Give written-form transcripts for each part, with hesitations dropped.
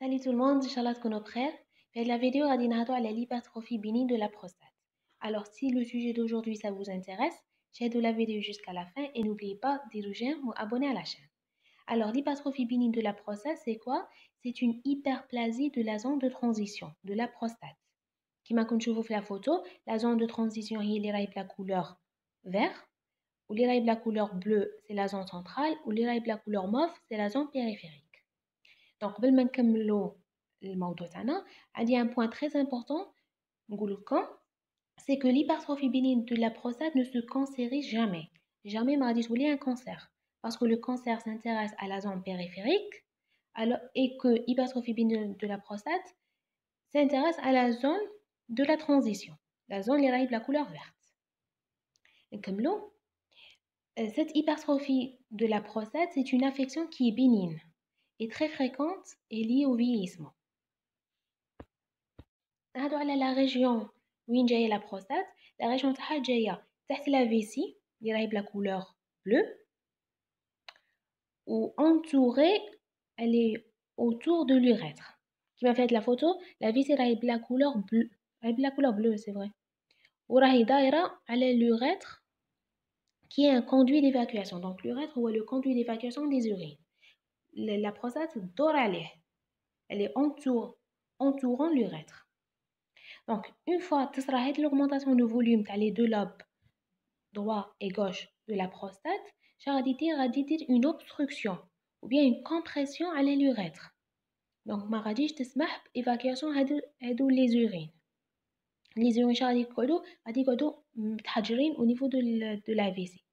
Salut tout le monde, Inch'Allah تكونوا بخير. في la vidéo غادي نهضروا على l'hypertrophie bénigne de la prostate. Alors si le sujet d'aujourd'hui ça vous intéresse, شاهدوا la vidéo jusqu'à la fin et n'oubliez pas de j'aime ou abonner à la chaîne. Alors l'hypertrophie bénigne de la prostate c'est quoi? C'est une hyperplasie de la zone de transition de la prostate. كما كنتوا تشوفوا في la photo, la zone de transition هي اللي راهي بلا couleur vert ou اللي راهي بلا couleur bleu, c'est la zone centrale ou اللي راهي بلا couleur mauve, c'est la zone périphérique. Donc, قبل ما نكملوا الموضوع تاعنا عندي un point très important نقول لكم c'est que l'hypertrophie bénigne de la prostate ne se cancérise jamais. Jamais ما غادي تولي un cancer parce que le cancer s'intéresse à la zone périphérique alors, et que l'hypertrophie bénigne de la prostate s'intéresse à la zone de la transition, la zone اللي راهي بلا couleur verte. نكملوا. Cette hypertrophie de la prostate, c'est une affection qui est bénigne et très fréquente et liée au vieillissement. نهضروا على la région وين جايه la prostate. La région تاعها جايه تحت la vessie اللي راهي بلا couleur bleue ou entourée, elle est autour de l'urètre. كيما فات la photo, la vessie راهي بلا couleur bleue, راهي بلا couleur bleue c'est vrai, وراهي دايره على l'urètre qui est un conduit d'évacuation. Donc l'urètre هو le conduit d'évacuation des urines. La prostate dort عليه, elle est entourant l'urètre. Donc, une fois que l'augmentation de volume dans les deux lobes, droit et gauche de la prostate, ça va dire une obstruction ou bien une compression à l'urètre. Donc, ma radis تسمح évacuation هادو les urines. Les urines ça غادي يقعدوا متحجرين au niveau de la vessie.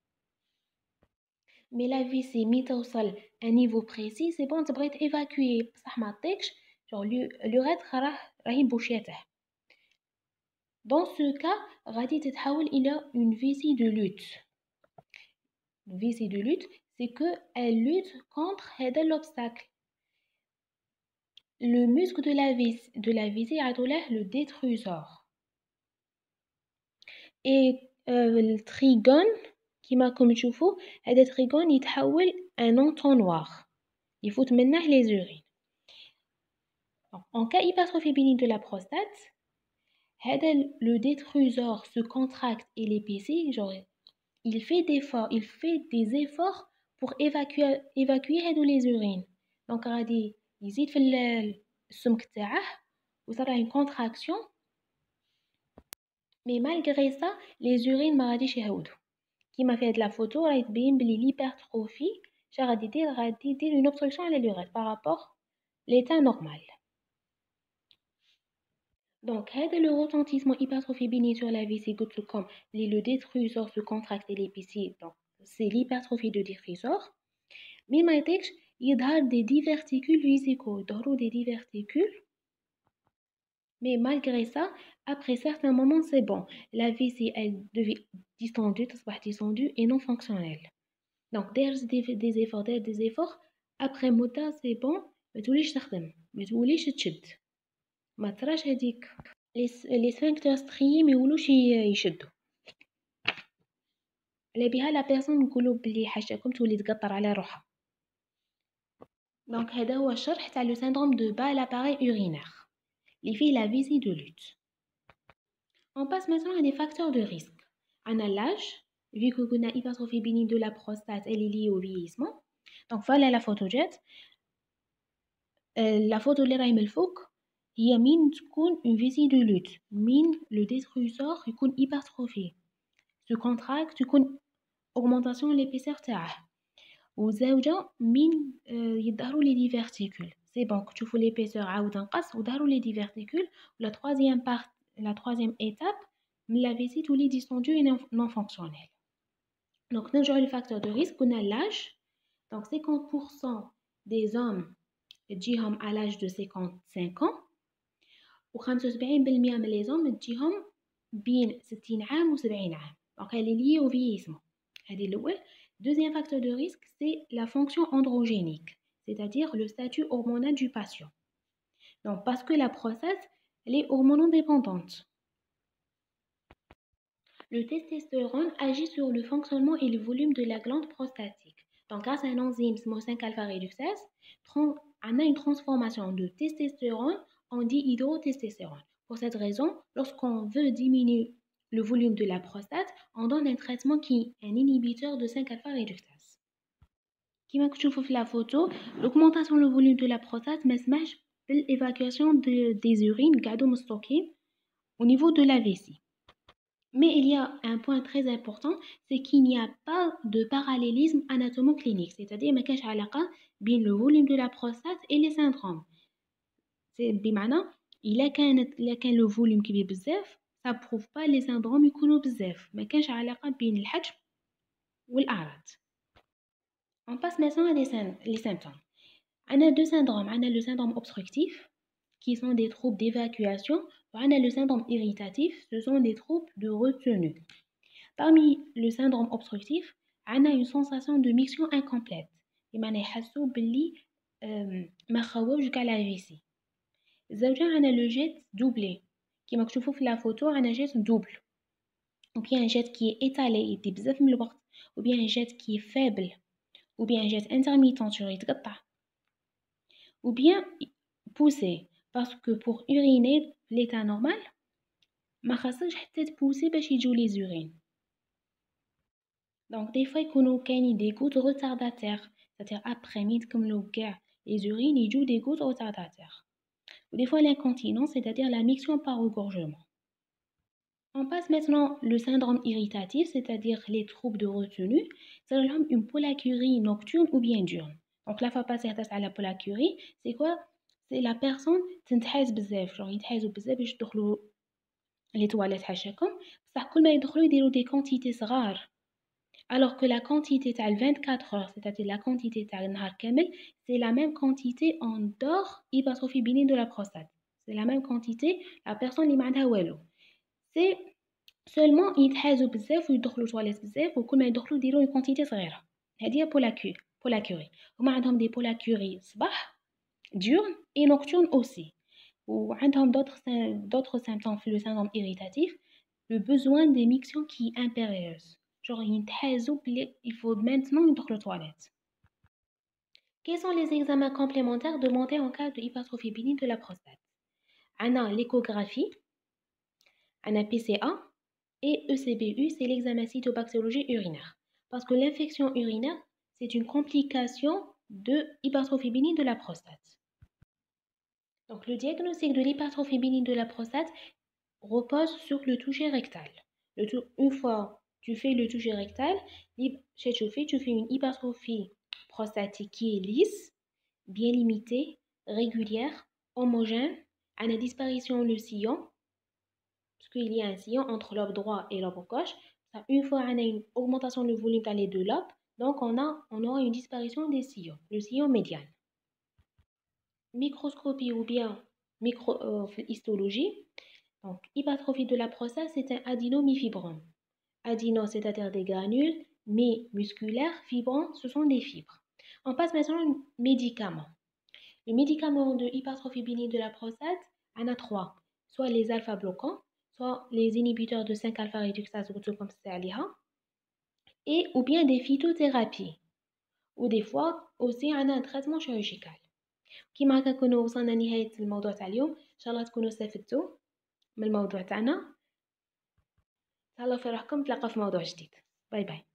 Mais la vessie مي توصل à un niveau précis, c'est bon تبغي évacuer بصح ما طيقش, genre l'urètre راهي بوشيته. Dans ce cas, غادي تتحول إلى une vessie de lutte. Une vessie de lutte, c'est que elle lutte contre هذا l'obstacle. Le muscle de la vessie يعطوا le détrusor. Et le trigone كيما راكم تشوفوا هذا trigone يتحول un entonnoir. يفوت منه les urines. En cas hypertrophie bénigne de la prostate, le détrusor se contracte et l'épaissit, genre il fait des efforts pour évacuer les urines. Donc غادي يزيد في السمك تاعه وصار une contraction, mais malgré ça les urines ما غاديش يهودوا. كيما في هاد la photo راهي تبين بلي l'hypertrophie غادي يدير une obstruction à l'urètre par rapport l'état normal. Donc, le retentissement hypertrophie bénigne sur la vessie, comme le détrusor se contracte et l'épaissit, donc c'est l'hypertrophie de détrusor. Mais il y a des diverticules vésicaux, des diverticules. Mais malgré ça, après certains moments, c'est bon. La vessie, elle devient distendue et non fonctionnelle. Donc, des efforts. Après mota, c'est bon. Mais tu les تشد. ما تراش هذيك les sphincters striés ما يولوش يشدوا على بها لا بيرسون نقولوا بلي حاجتكم تولي تقطر على روحها. دونك هذا هو الشرح تاع لو syndrome de bas l'appareil urinaire اللي فيه la vessie de lutte. On passe maintenant à des facteurs de risque. On a l'âge, vu que قلنا hypertrophie bénigne de la prostate elle est liée au vieillissement. Donc voilà la photo جات. La photo اللي راهي من الفوق هي مين تكون une vessie de lutte, مين le détrusor يكون hypertrophie, se contracte تكون augmentation l'épaisseur تاعه, وزوجة مين يظهروا les diverticules. C'est bon que تشوفوا l'épaisseur عاود نقص وظهروا les diverticules. La troisième étape من la vessie تولي distendue et non fonctionnelle. Donc نرجعوا les facteurs de risque. On a l'âge. Donc 50% des hommes تجيهم à l'âge de 55 ans و75% من les hommes تجيهم بين 60 عام و 70 عام. Donc elle est liée au vieillissement. هذه الأول. Deuxième facteur de risque, c'est la fonction androgénique, c'est-à-dire le statut hormonal du patient. Donc parce que la prostate, elle est hormonodépendante. Le testostérone agit sur le fonctionnement et le volume de la glande prostatique. Donc grâce à un enzyme SMO5 alpha réductase, on a une transformation de testostérone en dihydrotestostérone. Pour cette raison, lorsqu'on veut diminuer le volume de la prostate, on donne un traitement qui est un inhibiteur de 5-alpha réductase. كما كتشوفوا في la photo, l'augmentation du volume de la prostate ما سمحش بالévacuation des urines قاعدوا مستوكين au niveau de la vessie. Mais il y a un point très important, c'est qu'il n'y a pas de parallélisme anatomo-clinique, c'est-à-dire ما كاش علاقة بين le volume de la prostate et les syndromes. C'est بمعنى إلا كان le volume كبير بزاف ça prouve pas les syndromes يكونوا بزاف، ما كانش علاقة بين الحجم والأعراض. On passe maintenant à les symptômes. On a deux syndromes, on a le syndrome obstructif qui sont des troubles d'évacuation, et on a le syndrome irritatif, ce sont des troubles de retenue. Parmi le syndrome obstructif, on a une sensation de miction incomplète. بمعنى يحسوا باللي ما خرجوش كاع لا فيسي. الزوجة عنا le jet doublé كيما كتشوفوا في la photo عنا jet double ou bien un jet qui est étalé يدي بزاف من الوقت ou bien un jet qui est faible ou bien un jet intermittent يتقطع ou bien poussé parce que pour uriner l'état normal ما خاصش حتى تبوسي باش يجوا les urines. Donc des fois يكونوا كاينين des gouttes retardataires c'est-à-dire après ما يتكملوا كاع les urines يجوا des gouttes retardataires. Ou des fois l'incontinence, c'est-à-dire la miction par regorgement. On passe maintenant le syndrome irritatif, c'est-à-dire les troubles de retenue. C'est une pollakiurie nocturne ou bien diurne. Donc la fois passée à la pollakiurie, c'est quoi? C'est la personne تنتحاز بزاف, genre يتحازوا بزاف باش يدخلوا les toilettes حاشاكم, بصح كل ما يدخلوا يديروا des quantités صغار. Alors que la quantité تاع 24 heures, c'est-à-dire la quantité تاع النهار كامل, c'est la même quantité en dehors hypertrophie bénigne de la prostate. C'est la même quantité, la personne اللي ما عندها والو. C'est seulement يتحازوا بزاف ويدخلوا toilettes بزاف وكل ما يدخلوا يديروا une quantité صغيرة. هذه pollakiurie. هما عندهم des pollakiuries صباح, diurne et nocturne aussi. وعندهم d'autres symptômes في le syndrome irritatif, le besoin des mictions qui est impérieuse. Genre, il faut maintenant يدخلوا aux toilettes. Quels sont les examens complémentaires demandés en cas de hypertrophie bénigne de la prostate? On a l'échographie, on a PCA et ECBU, c'est l'examen cytobactériologie urinaire. Parce que l'infection urinaire, c'est une complication de hypertrophie bénigne de la prostate. Donc, le diagnostic de l'hypertrophie bénigne de la prostate repose sur le toucher rectal. Une fois tu fais le toucher rectal, tu fais une hypertrophie prostatique qui est lisse, bien limitée, régulière, homogène, à la disparition le sillon, parce qu'il y a un sillon entre lobe droit et lobe gauche. Une fois on a une augmentation du volume dans les deux lobes, donc on aura une disparition des sillons, le sillon médian. Microscopie ou bien histologie. Donc, hypertrophie de la prostate, c'est un adénomifibrome. Adéno, c'est-à-dire des granules, mais musculaires, fibrons, ce sont des fibres. On passe maintenant aux médicaments. Les médicaments de hypertrophie bénigne de la prostate, on a 3. Soit les alpha-bloquants, soit les inhibiteurs de 5-alpha réductase, comme c'est et ou bien des phytothérapies. Ou des fois, aussi, on a un traitement chirurgical. كما كنكونوا وصلنا نهاية الموضوع تاع اليوم، إن شاء الله تكونوا استفدتوا من الموضوع تاعنا. تهلاو في روحكم، نتلاقاو في موضوع جديد. باي باي.